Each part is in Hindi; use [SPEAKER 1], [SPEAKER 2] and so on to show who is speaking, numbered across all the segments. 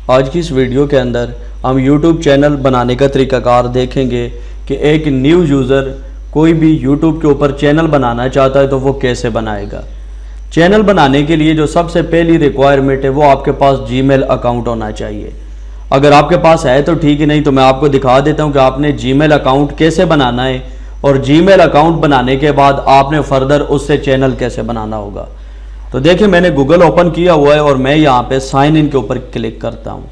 [SPEAKER 1] आज की इस वीडियो के अंदर हम YouTube चैनल बनाने का तरीकाकार देखेंगे कि एक न्यू यूज़र कोई भी YouTube के ऊपर चैनल बनाना चाहता है तो वो कैसे बनाएगा। चैनल बनाने के लिए जो सबसे पहली रिक्वायरमेंट है वो आपके पास जीमेल अकाउंट होना चाहिए। अगर आपके पास है तो ठीक है, नहीं तो मैं आपको दिखा देता हूँ कि आपने जीमेल अकाउंट कैसे बनाना है और जीमेल अकाउंट बनाने के बाद आपने फर्दर उससे चैनल कैसे बनाना होगा। तो देखिए, मैंने गूगल ओपन किया हुआ है और मैं यहाँ पे साइन इन के ऊपर क्लिक करता हूँ।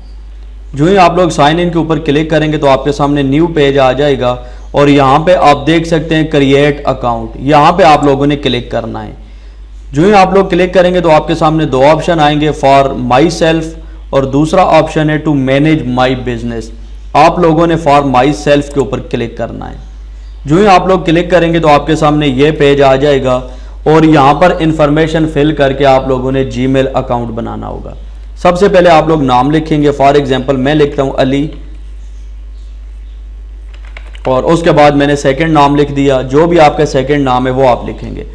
[SPEAKER 1] जो ही आप लोग साइन इन के ऊपर क्लिक करेंगे तो आपके सामने न्यू पेज आ जाएगा और यहाँ पे आप देख सकते हैं क्रिएट अकाउंट, यहाँ पे आप लोगों ने क्लिक करना है। जो ही आप लोग क्लिक करेंगे तो आपके सामने दो ऑप्शन आएंगे, फॉर माई सेल्फ और दूसरा ऑप्शन है टू मैनेज माई बिजनेस। आप लोगों ने फॉर माई सेल्फ के ऊपर क्लिक करना है। जो ही आप लोग क्लिक करेंगे तो आपके सामने ये पेज आ जाएगा और यहाँ पर इंफॉर्मेशन फिल करके आप लोगों ने जीमेल अकाउंट बनाना होगा। सबसे पहले आप लोग नाम लिखेंगे। फॉर एग्जांपल मैं लिखता हूँ अली और उसके बाद मैंने सेकंड नाम लिख दिया। जो भी आपका सेकंड नाम है वो आप लिखेंगे।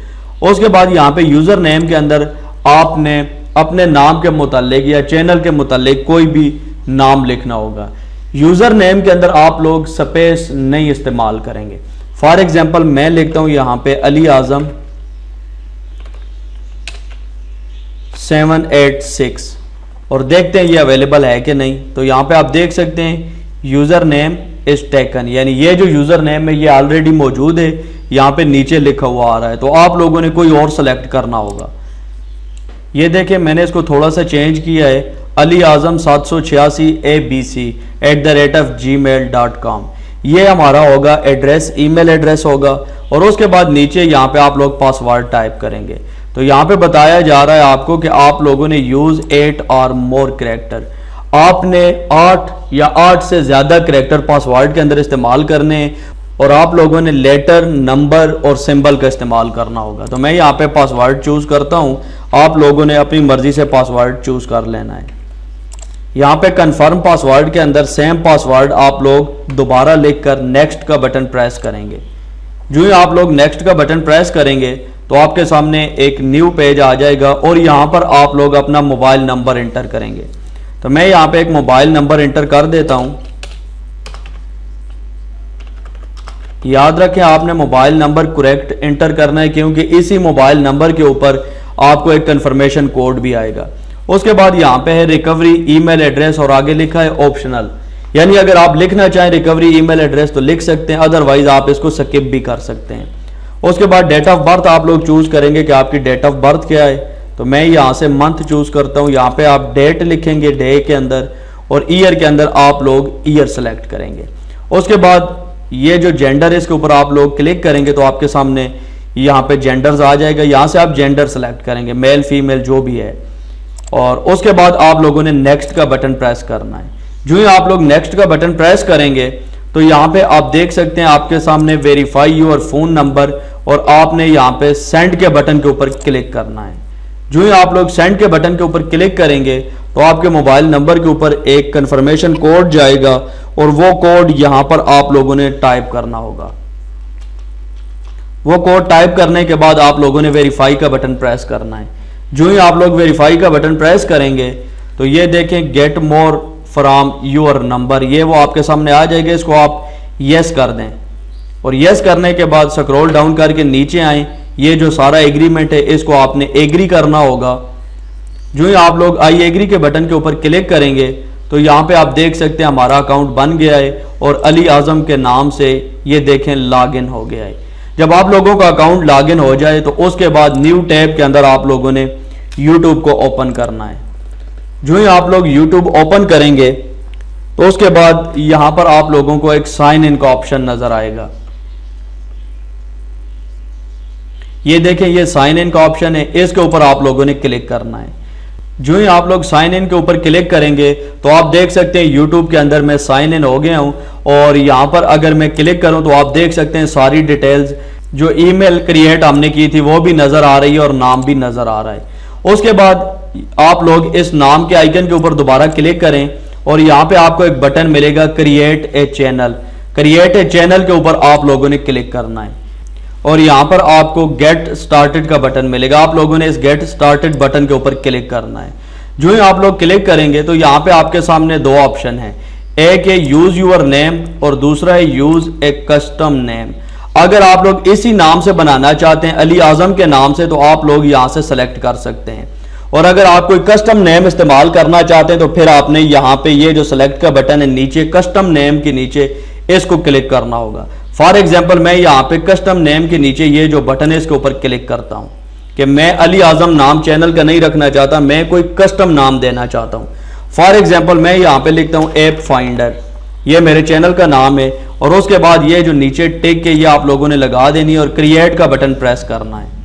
[SPEAKER 1] उसके बाद यहाँ पे यूजर नेम के अंदर आपने अपने नाम के मुतालिक या चैनल के मुतालिक कोई भी नाम लिखना होगा। यूजर नेम के अंदर आप लोग स्पेस नहीं इस्तेमाल करेंगे। फॉर एग्जांपल मैं लिखता हूँ यहाँ पे अली आजम 786 और देखते हैं ये अवेलेबल है कि नहीं। तो यहाँ पे आप देख सकते हैं यूजर नेम इज टेकन, यानी ये जो यूजर नेम है ये ऑलरेडी मौजूद है, यहाँ पे नीचे लिखा हुआ आ रहा है। तो आप लोगों ने कोई और सेलेक्ट करना होगा। ये देखें, मैंने इसको थोड़ा सा चेंज किया है, अली आजम 786abc@gmail.com। ये हमारा होगा एड्रेस, ईमेल एड्रेस होगा। और उसके बाद नीचे यहाँ पे आप लोग पासवर्ड टाइप करेंगे। तो यहाँ पे बताया जा रहा है आपको कि आप लोगों ने यूज 8 और मोर कैरेक्टर, आपने 8 या 8 से ज्यादा कैरेक्टर पासवर्ड के अंदर इस्तेमाल करने हैं और आप लोगों ने लेटर, नंबर और सिंबल का इस्तेमाल करना होगा। तो मैं यहाँ पे पासवर्ड चूज करता हूँ, आप लोगों ने अपनी मर्जी से पासवर्ड चूज कर लेना है। यहाँ पे कंफर्म पासवर्ड के अंदर सेम पासवर्ड आप लोग दोबारा लिखकर नेक्स्ट का बटन प्रेस करेंगे। जो ही आप लोग नेक्स्ट का बटन प्रेस करेंगे तो आपके सामने एक न्यू पेज आ जाएगा और यहाँ पर आप लोग अपना मोबाइल नंबर इंटर करेंगे। तो मैं यहाँ पे एक मोबाइल नंबर इंटर कर देता हूँ। याद रखें आपने मोबाइल नंबर करेक्ट इंटर करना है, क्योंकि इसी मोबाइल नंबर के ऊपर आपको एक कंफर्मेशन कोड भी आएगा। उसके बाद यहाँ पे है रिकवरी ईमेल एड्रेस और आगे लिखा है ऑप्शनल, यानी अगर आप लिखना चाहें रिकवरी ईमेल एड्रेस तो लिख सकते हैं, अदरवाइज आप इसको स्किप भी कर सकते हैं। उसके बाद डेट ऑफ बर्थ आप लोग चूज करेंगे कि आपकी डेट ऑफ बर्थ क्या है। तो मैं यहाँ से मंथ चूज करता हूँ। यहाँ पे आप डेट लिखेंगे डे के अंदर और ईयर के अंदर आप लोग ईयर सेलेक्ट करेंगे। उसके बाद ये जो जेंडर है इसके ऊपर आप लोग क्लिक करेंगे तो आपके सामने यहाँ पे जेंडर्स आ जाएगा। यहाँ से आप जेंडर सेलेक्ट करेंगे, मेल फीमेल जो भी है। और उसके बाद आप लोगों ने नेक्स्ट का बटन प्रेस करना है। जो ही आप लोग नेक्स्ट का बटन प्रेस करेंगे तो यहाँ पे आप देख सकते हैं आपके सामने वेरीफाई योर फोन नंबर और आपने यहाँ पे सेंड के बटन के ऊपर क्लिक करना है। जो ही आप लोग सेंड के बटन के ऊपर क्लिक करेंगे तो आपके मोबाइल नंबर के ऊपर एक कंफर्मेशन कोड जाएगा और वो कोड यहाँ पर आप लोगों ने टाइप करना होगा। वो कोड टाइप करने के बाद आप लोगों ने वेरीफाई का बटन प्रेस करना है। जो ही आप लोग वेरीफाई का बटन प्रेस करेंगे तो ये देखें get more from your number, ये वो आपके सामने आ जाएगा। इसको आप यस कर दें और यस करने के बाद स्क्रॉल डाउन करके नीचे आए। ये जो सारा एग्रीमेंट है इसको आपने एग्री करना होगा। जो ही आप लोग आई एग्री के बटन के ऊपर क्लिक करेंगे तो यहाँ पे आप देख सकते हैं हमारा अकाउंट बन गया है और अली आजम के नाम से ये देखें लॉगिन हो गया है। जब आप लोगों का अकाउंट लॉगिन हो जाए तो उसके बाद न्यू टैब के अंदर आप लोगों ने यूट्यूब को ओपन करना है। जो ही आप लोग यूट्यूब ओपन करेंगे तो उसके बाद यहां पर आप लोगों को एक साइन इन का ऑप्शन नजर आएगा। ये देखें, ये साइन इन का ऑप्शन है, इसके ऊपर आप लोगों ने क्लिक करना है। जो ही आप लोग साइन इन के ऊपर क्लिक करेंगे तो आप देख सकते हैं यूट्यूब के अंदर मैं साइन इन हो गया हूं और यहां पर अगर मैं क्लिक करूं तो आप देख सकते हैं सारी डिटेल्स जो ईमेल क्रिएट हमने की थी वो भी नजर आ रही है और नाम भी नजर आ रहा है। उसके बाद आप लोग इस नाम के आइकन के ऊपर दोबारा क्लिक करें और यहाँ पे आपको एक बटन मिलेगा create a channel. Create a channel के ऊपर आप लोगों ने क्लिक करना है और यहाँ पर आपको गेट स्टार्टेड का बटन मिलेगा। आप लोगों ने इस गेट स्टार्टेड बटन के ऊपर क्लिक करना है। जो ही आप लोग क्लिक करेंगे तो यहाँ पे आपके सामने दो ऑप्शन हैं, एक है यूज यूर नेम और दूसरा है यूज ए कस्टम नेम। अगर आप लोग इसी नाम से बनाना चाहते हैं, अली आजम के नाम से, तो आप लोग यहाँ से सेलेक्ट कर सकते हैं। और अगर आप कोई कस्टम नेम इस्तेमाल करना चाहते हैं तो फिर आपने यहाँ पे ये जो सेलेक्ट का बटन है नीचे कस्टम नेम के नीचे इसको क्लिक करना होगा। फॉर एग्जांपल मैं यहाँ पे कस्टम नेम के नीचे ये जो बटन है इसके ऊपर क्लिक करता हूँ कि मैं अली आजम नाम चैनल का नहीं रखना चाहता, मैं कोई कस्टम नाम देना चाहता हूँ। फॉर एग्जाम्पल मैं यहाँ पे लिखता हूँ ऐप फाइंडर, ये मेरे चैनल का नाम है। और उसके बाद ये जो नीचे टिक है ये आप लोगों ने लगा देनी है और क्रिएट का बटन प्रेस करना है।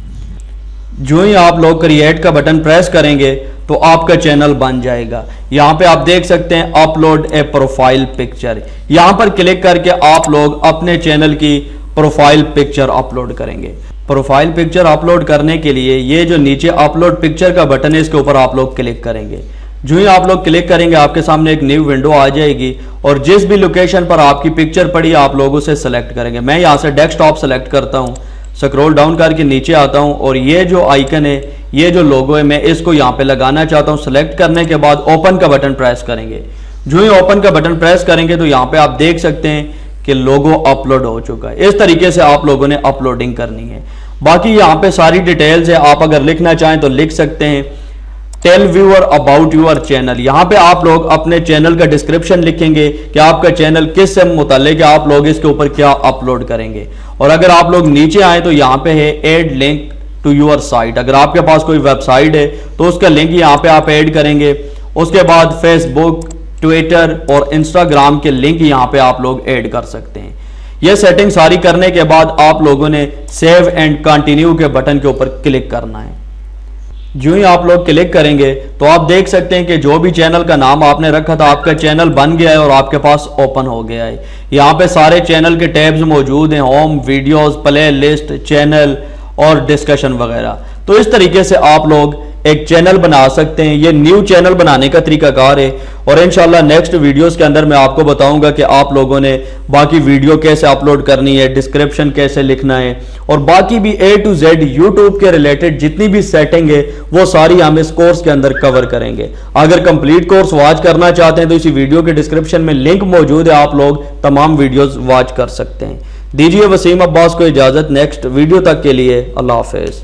[SPEAKER 1] जो ही आप लोग क्रिएट का बटन प्रेस करेंगे तो आपका चैनल बन जाएगा। यहाँ पे आप देख सकते हैं अपलोड ए प्रोफाइल पिक्चर, यहाँ पर क्लिक करके आप लोग अपने चैनल की प्रोफाइल पिक्चर अपलोड करेंगे। प्रोफाइल पिक्चर अपलोड करने के लिए ये जो नीचे अपलोड पिक्चर का बटन है इसके ऊपर आप लोग क्लिक करेंगे। जो ही आप लोग क्लिक करेंगे आपके सामने एक न्यू विंडो आ जाएगी और जिस भी लोकेशन पर आपकी पिक्चर पड़ी आप लोग उसे सेलेक्ट करेंगे। मैं यहाँ से डेस्कटॉप सेलेक्ट करता हूँ, स्क्रॉल डाउन करके नीचे आता हूँ और ये जो आइकन है, ये जो लोगो है, मैं इसको यहाँ पे लगाना चाहता हूँ। सेलेक्ट करने के बाद ओपन का बटन प्रेस करेंगे। जो ही ओपन का बटन प्रेस करेंगे तो यहाँ पे आप देख सकते हैं कि लोगो अपलोड हो चुका है। इस तरीके से आप लोगों ने अपलोडिंग करनी है। बाकी यहाँ पे सारी डिटेल्स है, आप अगर लिखना चाहें तो लिख सकते हैं। Tell viewer about your channel, यहाँ पे आप लोग अपने चैनल का डिस्क्रिप्शन लिखेंगे कि आपका चैनल किस से मुताल्लिक है, आप लोग इसके ऊपर क्या अपलोड करेंगे। और अगर आप लोग नीचे आए तो यहाँ पे है add link to your site, अगर आपके पास कोई वेबसाइट है तो उसका लिंक यहाँ पे आप ऐड करेंगे। उसके बाद फेसबुक, ट्विटर और इंस्टाग्राम के लिंक यहाँ पे आप लोग ऐड कर सकते हैं। ये सेटिंग सारी करने के बाद आप लोगों ने सेव एंड कंटिन्यू के बटन के ऊपर क्लिक करना है। जो ही आप लोग क्लिक करेंगे तो आप देख सकते हैं कि जो भी चैनल का नाम आपने रखा था आपका चैनल बन गया है और आपके पास ओपन हो गया है। यहाँ पे सारे चैनल के टैब्स मौजूद हैं, home, videos, play list, channel और डिस्कशन वगैरह। तो इस तरीके से आप लोग एक चैनल बना सकते हैं। ये न्यू चैनल बनाने का तरीकाकार है और इंशाल्लाह नेक्स्ट वीडियोस के अंदर मैं आपको बताऊंगा कि आप लोगों ने बाकी वीडियो कैसे अपलोड करनी है, डिस्क्रिप्शन कैसे लिखना है और बाकी भी A to Z यूट्यूब के रिलेटेड जितनी भी सेटिंग है वो सारी हम इस कोर्स के अंदर कवर करेंगे। अगर कंप्लीट कोर्स वॉच करना चाहते हैं तो इसी वीडियो के डिस्क्रिप्शन में लिंक मौजूद है, आप लोग तमाम वीडियोज वॉच कर सकते हैं। दीजिए वसीम अब्बास को इजाजत, नेक्स्ट वीडियो तक के लिए अल्लाह हाफिज।